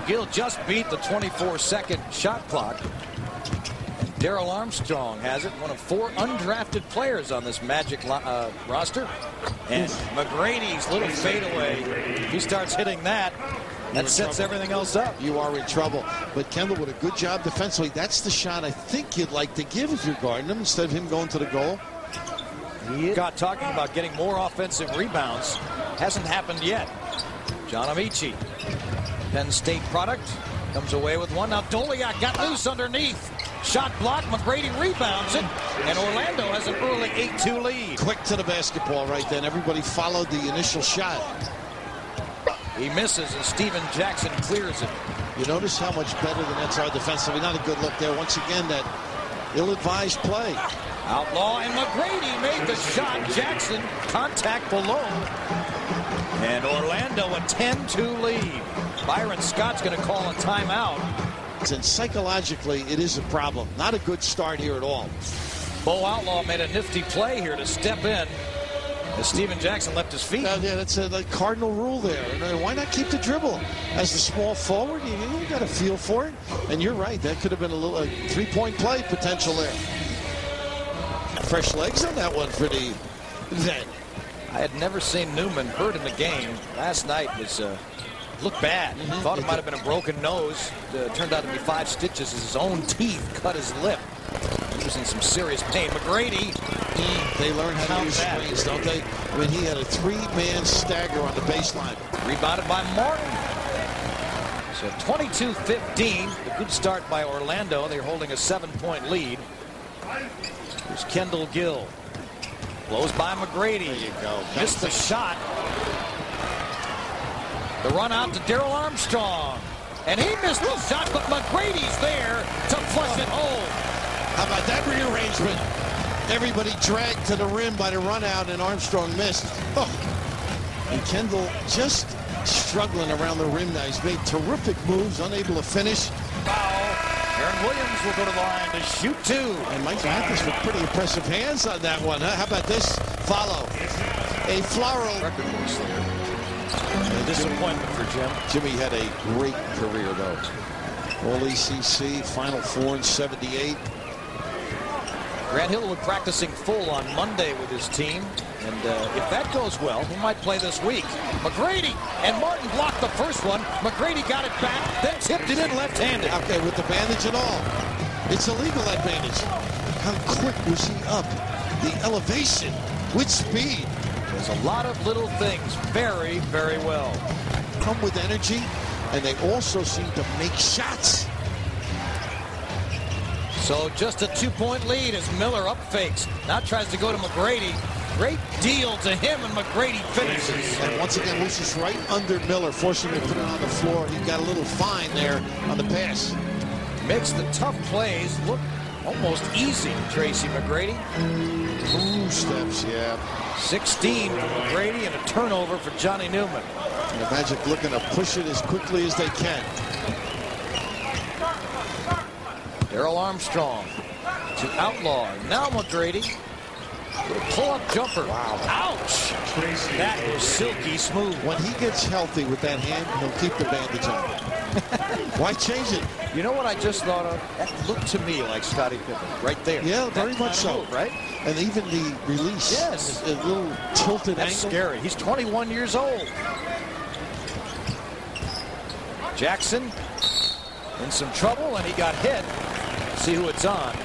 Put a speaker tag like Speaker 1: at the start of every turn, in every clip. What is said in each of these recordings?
Speaker 1: Gill just beat the 24-second shot clock. Darrell Armstrong has it, one of 4 undrafted players on this Magic roster. And McGrady's little fadeaway, he starts hitting that. That sets everything else up.
Speaker 2: You are in trouble. But Kendall with a good job defensively. That's the shot I think you'd like to give if you're guarding him instead of him going to the goal.
Speaker 1: Got talking about getting more offensive rebounds. Hasn't happened yet. John Amici, Penn State product, comes away with one. Now Doliak got loose underneath. Shot blocked. McGrady rebounds it. And Orlando has an early 8-2 lead.
Speaker 2: Quick to the basketball right then. Everybody followed the initial shot.
Speaker 1: He misses, and Steven Jackson clears it.
Speaker 2: You notice how much better the Nets are defensively. Not a good look there. Once again, that ill-advised play.
Speaker 1: Outlaw, and McGrady made the shot. Jackson, contact below. And Orlando a 10-2 lead. Byron Scott's going to call a timeout.
Speaker 2: And psychologically, it is a problem. Not a good start here at all.
Speaker 1: Bo Outlaw made a nifty play here to step in. As Steven Jackson left his feet.
Speaker 2: Yeah, that's a cardinal rule there. Why not keep the dribble? As the small forward, you got a feel for it. And you're right, that could have been a little three-point play potential there. Fresh legs on that one for the vet.
Speaker 1: I had never seen Newman hurt in the game. Last night was looked bad. Thought it might have been a broken nose. Turned out to be 5 stitches as his own teeth cut his lip. He was in some serious pain. McGrady.
Speaker 2: They learn how to use screens, don't they? I mean, he had a 3-man stagger on the baseline.
Speaker 1: Rebounded by Martin. So 22-15. A good start by Orlando. They're holding a 7-point lead. Here's Kendall Gill. Blows by McGrady.
Speaker 2: There you go.
Speaker 1: Missed the shot. The run out to Darrell Armstrong. And he missed the shot, but McGrady's there to flush it home.
Speaker 2: How about that rearrangement? Everybody dragged to the rim by the run out, and Armstrong missed. Oh. And Kendall just struggling around the rim now. He's made terrific moves, unable to finish.
Speaker 1: Foul. Aaron Williams will go to the line to shoot 2.
Speaker 2: And Mike Mathis with pretty impressive hands on that one. Huh? How about this follow? A floral.
Speaker 1: Record books there. A disappointment for Jim.
Speaker 2: Jimmy had a great career, though. All ACC, Final Four in '78.
Speaker 1: Grant Hill will be practicing full on Monday with his team. And if that goes well, he might play this week. McGrady and Martin blocked the first one. McGrady got it back, then tipped it in left-handed.
Speaker 2: Okay, with the bandage and all. It's a legal advantage. How quick was he up? The elevation with speed.
Speaker 1: There's a lot of little things very, very well.
Speaker 2: Come with energy, and they also seem to make shots.
Speaker 1: So just a 2-point lead as Miller up fakes. Now tries to go to McGrady. Great deal to him, and McGrady finishes.
Speaker 2: And once again, this is right under Miller, forcing him to put it on the floor. He got a little fine there on the pass.
Speaker 1: Makes the tough plays look almost easy, Tracy McGrady.
Speaker 2: 2 steps, yeah.
Speaker 1: 16 for McGrady and a turnover for Johnny Newman.
Speaker 2: And the Magic looking to push it as quickly as they can.
Speaker 1: Darrell Armstrong to Outlaw. Now McGrady with a pull-up jumper. Wow. Ouch! That was silky smooth.
Speaker 2: When he gets healthy with that hand, he'll keep the bandage on. Why change it?
Speaker 1: You know what I just thought of? That looked to me like Scottie Pippen right there.
Speaker 2: Yeah, very much so.
Speaker 1: Move, right?
Speaker 2: And even the release.
Speaker 1: Yes.
Speaker 2: A little tilted
Speaker 1: That's
Speaker 2: angle.
Speaker 1: Scary. He's 21 years old. Jackson in some trouble, and he got hit. See who it's on.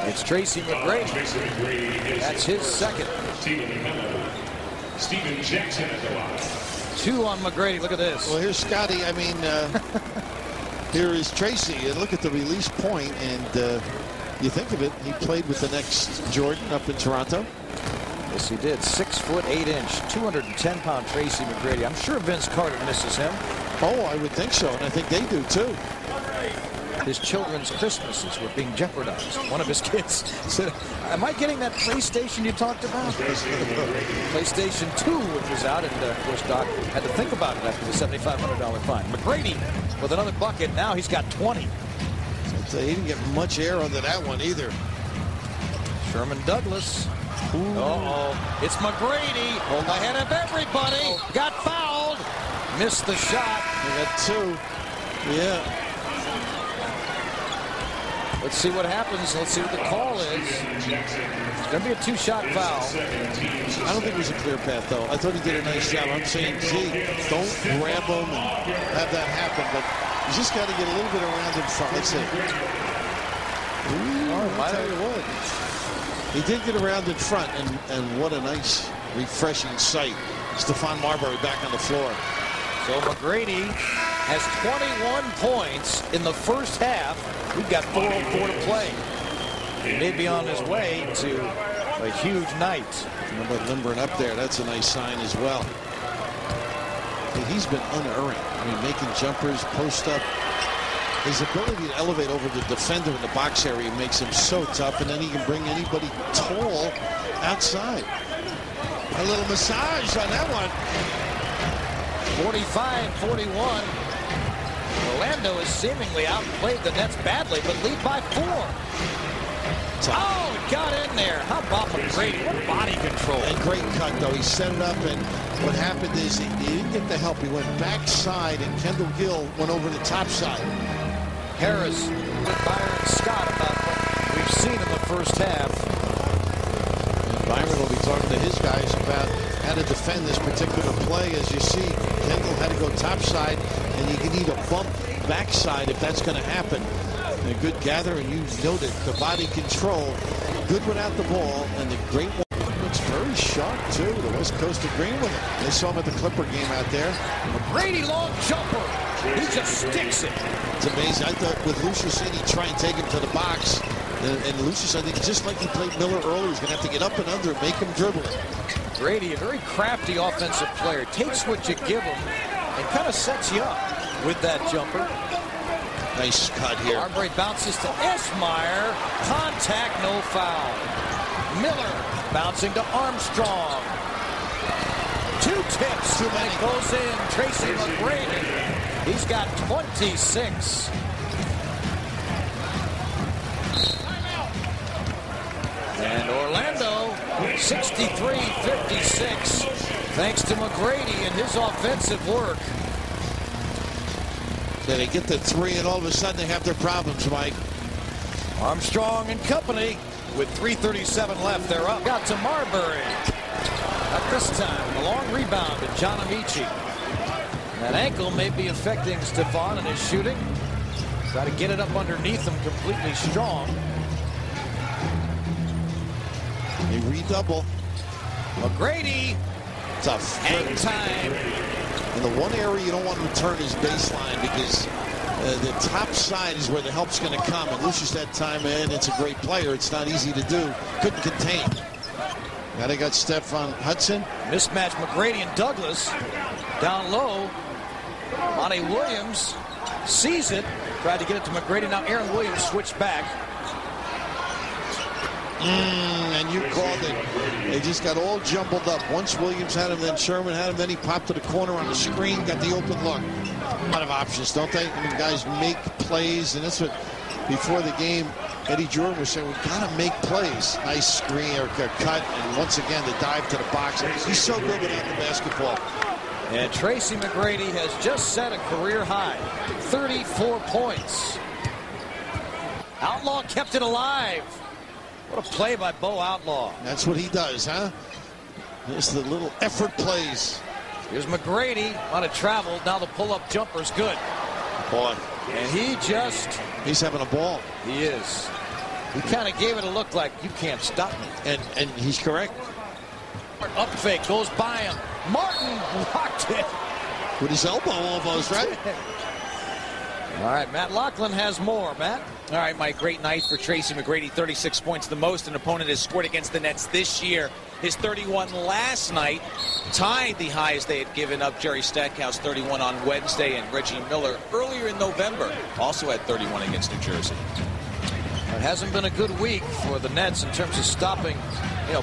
Speaker 1: It's Tracy McGrady. That's his second.
Speaker 3: Steven Jackson at the line.
Speaker 1: 2 on McGrady. Look at this.
Speaker 2: Well, here's Scotty. I mean, here is Tracy. And look at the release point, and you think of it, he played with the next Jordan up in Toronto.
Speaker 1: Yes, he did. 6 foot 8 inch, 210-pound Tracy McGrady. I'm sure Vince Carter misses him.
Speaker 2: Oh, I would think so, and I think they do too.
Speaker 1: His children's Christmases were being jeopardized. One of his kids said, am I getting that PlayStation you talked about? PlayStation 2, which was out, and of course Doc had to think about it after the $7,500 fine. McGrady with another bucket. Now he's got 20.
Speaker 2: So he didn't get much air under that one either.
Speaker 1: Sherman Douglas. Uh-oh. It's McGrady ahead of everybody. Got fouled. missed the shot.
Speaker 2: They got two. Yeah.
Speaker 1: Let's see what happens. Let's see what the call is. It's going to be a two-shot foul.
Speaker 2: I don't think it was a clear path, though. I thought he did a nice job. I'm saying, gee, don't grab him and have that happen, but you just got to get a little bit around in front. Let's see. I'll tell you what. He did get around in front, and what a nice, refreshing sight. Stephon Marubury back on the floor.
Speaker 1: So McGrady has 21 points in the first half. We've got 4:04 to play. He may be on his way to a huge night.
Speaker 2: Remember limbering up there. That's a nice sign as well. He's been unerring. I mean, making jumpers, post up. His ability to elevate over the defender in the box area makes him so tough, and then he can bring anybody tall outside. A little massage on that one.
Speaker 1: 45-41. Orlando has seemingly outplayed the Nets badly, but lead by 4. Oh, it got in there. How about McGrady? What body control.
Speaker 2: And great cut, though. He set it up, and what happened is he didn't get the help. He went backside, and Kendall Gill went over the top side.
Speaker 1: Harris with Byron Scott about what we've seen in the first half.
Speaker 2: And Byron will be talking to his guys about how to defend this particular play. As you see, Kendall had to go topside, and you need a bump backside if that's going to happen. And a good gather, and you noted the body control, good without the ball, and the great one looks very sharp too. The West Coast agreeing with him. They saw him at the Clipper game out there.
Speaker 1: McGrady long jumper. He just sticks it.
Speaker 2: It's amazing. I thought with Lucius in, he'd try and take him to the box. And Lucius, I think, just like he played Miller earlier, he's going to have to get up and under and make him dribble it.
Speaker 1: Grady, a very crafty offensive player, takes what you give him and kind of sets you up with that jumper.
Speaker 2: Nice cut here.
Speaker 1: Marbury bounces to Esmeyer. Contact, no foul. Miller bouncing to Armstrong. 2 tips.
Speaker 2: Too many.
Speaker 1: And it goes in. Tracy McGrady. He's got 26. And Orlando, 63-56, thanks to McGrady and his offensive work.
Speaker 2: Yeah, they get the 3, and all of a sudden they have their problems, Mike.
Speaker 1: Armstrong and company with 3:37 left. They're up. Got to Marbury. Not this time. A long rebound to John Amici. That ankle may be affecting Stephon in his shooting. Got to get it up underneath him completely strong.
Speaker 2: They redouble.
Speaker 1: McGrady.
Speaker 2: Tough.
Speaker 1: Hang time.
Speaker 2: And the one area you don't want to turn is baseline, because the top side is where the help's going to come. And Lucius that time, and it's a great player. It's not easy to do. Couldn't contain. Now they got Stephon Hudson.
Speaker 1: Mismatch McGrady and Douglas. Down low. Monty Williams sees it. Tried to get it to McGrady. Now Aaron Williams switched back.
Speaker 2: And you called it. They just got all jumbled up. Once Williams had him, then Sherman had him, then he popped to the corner on the screen, got the open look. A lot of options, don't they? I mean, guys make plays, and that's what, before the game, Eddie Jordan was saying, we've got to make plays. Nice screen or cut, and once again, the dive to the box. He's so good without the basketball.
Speaker 1: And Tracy McGrady has just set a career high, 34 points. Outlaw kept it alive. What a play by Bo Outlaw.
Speaker 2: That's what he does, huh? Just the little effort plays.
Speaker 1: Here's McGrady on a travel. Now the pull-up jumper's good.
Speaker 2: Boy.
Speaker 1: And
Speaker 2: he's having a ball.
Speaker 1: He is. He kind of gave it a look like, you can't stop me.
Speaker 2: And he's correct.
Speaker 1: Up fake goes by him. Martin blocked it.
Speaker 2: With his elbow almost, right?
Speaker 1: All right, Matt Lachlan has more. Matt?
Speaker 3: All right, Mike, great night for Tracy McGrady. 36 points, the most an opponent has scored against the Nets this year. His 31 last night tied the highest they had given up. Jerry Stackhouse, 31 on Wednesday, and Reggie Miller earlier in November also had 31 against New Jersey.
Speaker 1: It hasn't been a good week for the Nets in terms of stopping,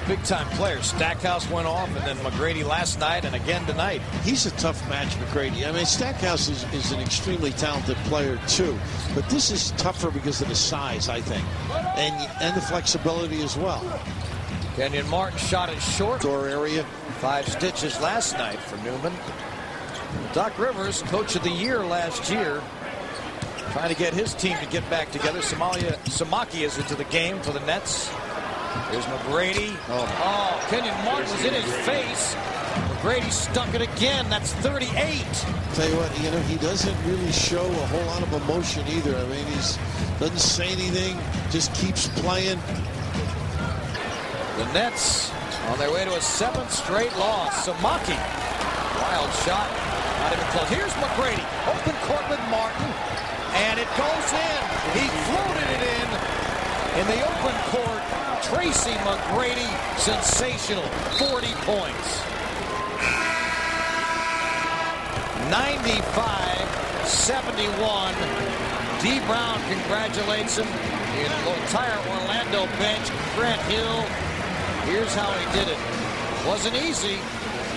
Speaker 1: big-time players. Stackhouse went off, and then McGrady last night and again tonight.
Speaker 2: He's a tough match, McGrady. I mean, Stackhouse is an extremely talented player, too. But this is tougher because of the size, I think, and the flexibility as well.
Speaker 1: Kenyon Martin shot it short.
Speaker 2: Door area.
Speaker 1: 5 stitches last night for Newman. Doc Rivers, coach of the year last year, trying to get his team to get back together. Samaki is into the game for the Nets. Here's McGrady. Oh, Kenyon Martin was in his face. McGrady stuck it again. That's 38.
Speaker 2: Tell you what, he doesn't really show a whole lot of emotion either. I mean, doesn't say anything, just keeps playing.
Speaker 1: The Nets on their way to a 7th straight loss. Samaki, wild shot, not even close. Here's McGrady, open court with Martin, and it goes in. He floated it in the open court. Tracy McGrady, sensational, 40 points. 95-71. D. Brown congratulates him. The entire Orlando bench. Grant Hill. Here's how he did it. Wasn't easy,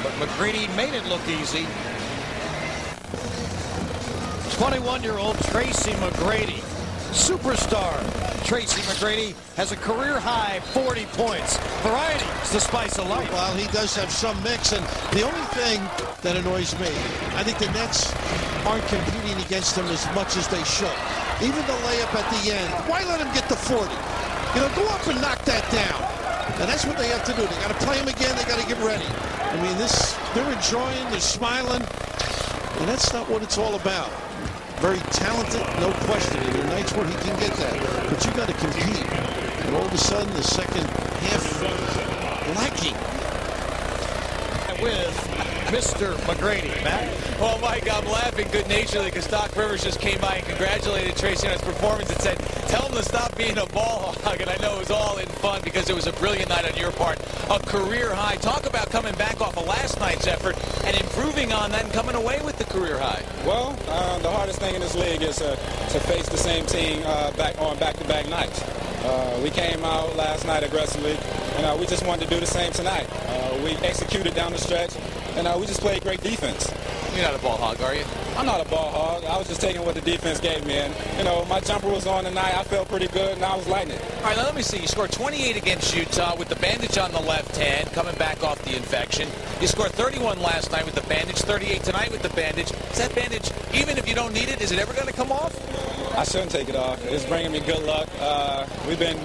Speaker 1: but McGrady made it look easy. 21-year-old Tracy McGrady. Superstar Tracy McGrady has a career-high 40 points. Variety is the spice of life.
Speaker 2: Well, he does have some mix, and the only thing that annoys me, I think the Nets aren't competing against him as much as they should. Even the layup at the end. Why let him get the 40? Go up and knock that down. And that's what they have to do. They got to play him again. They got to get ready. I mean, they're enjoying, they're smiling, and that's not what it's all about. Very talented, no question. There are nights where he can get that. But you got to compete. And all of a sudden, the second half lacking.
Speaker 1: With Mr. McGrady, Matt.
Speaker 3: Well, Mike, I'm laughing good-naturedly because Doc Rivers just came by and congratulated Tracy on his performance and said, tell him to stop being a ball hog. And I know it was all in fun because it was a brilliant night on your part. A career high. Talk about coming back off of last night's effort and improving on that and coming away with the career high.
Speaker 4: Well, the hardest thing in this league is to face the same team back-to-back nights. We came out last night aggressively, and we just wanted to do the same tonight. We executed down the stretch, and we just played great defense.
Speaker 3: You're not a ball hog, are you?
Speaker 4: I'm not a ball hog. I was just taking what the defense gave me, and my jumper was on tonight. I felt pretty good, and I was lighting it.
Speaker 3: All right, now let me see. You scored 28 against Utah with the bandage on the left hand, coming back off the infection. You scored 31 last night with the bandage, 38 tonight with the bandage. Is that bandage, even if you don't need it, is it ever going to come off?
Speaker 4: I shouldn't take it off. It's bringing me good luck. We've been,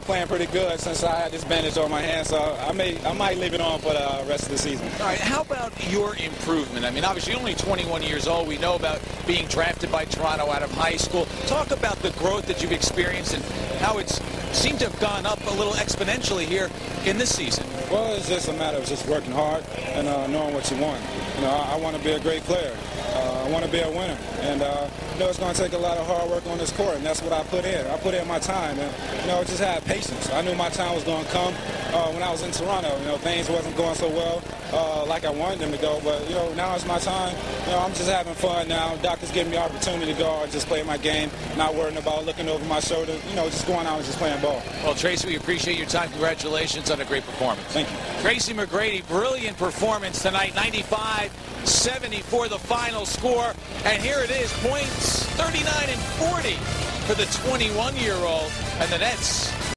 Speaker 4: playing pretty good since I had this bandage on my hand, so I might leave it on for the rest of the season.
Speaker 3: All right, how about your improvement? I mean, obviously, you're only 21 years old. We know about being drafted by Toronto out of high school. Talk about the growth that you've experienced and how it's seemed to have gone up a little exponentially here in this season.
Speaker 4: Well, it's just a matter of just working hard and knowing what you want. I want to be a great player. I want to be a winner, and it's going to take a lot of hard work on this court, and that's what I put in. I put in my time, and I just had patience. I knew my time was going to come when I was in Toronto. Things wasn't going so well like I wanted them to go, but now it's my time. I'm just having fun now. Doc is giving me the opportunity to go and just play my game, not worrying about looking over my shoulder. Just going out and just playing ball.
Speaker 3: Well, Tracy, we appreciate your time. Congratulations on a great performance.
Speaker 4: Thank you.
Speaker 3: Tracy McGrady, brilliant performance tonight. 95-74 the final score. And here it is, points 39 and 40 for the 21-year-old. And the Nets